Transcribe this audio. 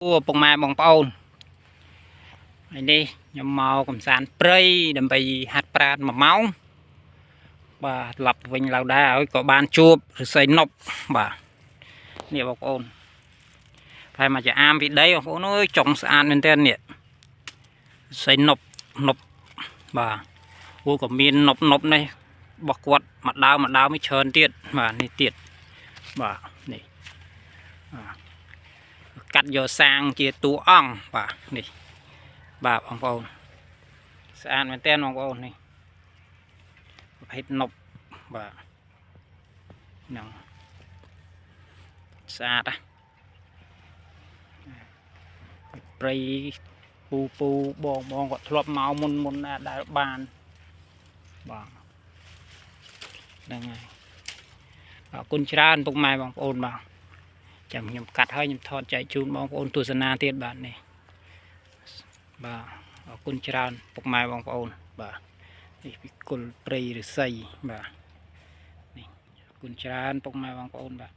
ពុកម៉ែបងប្អូនហើយនេះខ្ញុំមកកំសាន្តព្រៃដើម្បីហាត់ប្រាណ1ម៉ោងបាទត្រឡប់វិញឡើងដែរហើយក៏បានជួបឫស្សីនប់បាទនេះបងប្អូនតែមកចាអាមពីដីបងប្អូនអើយចុងស្អាតមែនទែននេះឫស្សីនប់បាទពួកក៏មាននប់នេះរបស់គាត់មួយដើមមួយច្រើនទៀតបាទនេះទៀតបាទនេះកាត់យកសាងជាតួអង្គបាទនេះបាទបងប្អូនស្អាតមែនទែនបងប្អូននេះប្រភេទនប់បាទហ្នឹងស្អាតណាព្រៃពូបងគាត់ធ្លាប់មកមុនណាដែលបានបាទហ្នឹងហើយអរគុណច្រើនពុកម៉ែបងប្អូនបាទចាំខ្ញុំកាត់ហើយខ្ញុំថតចែកជូនបងប្អូនទស្សនាទៀតបាទនេះបាទអរគុណច្រើនពុកម៉ែបងប្អូនបាទនេះពីគុលព្រៃឫស្សីបាទនេះអរគុណច្រើនពុកម៉ែបងប្អូនបាទ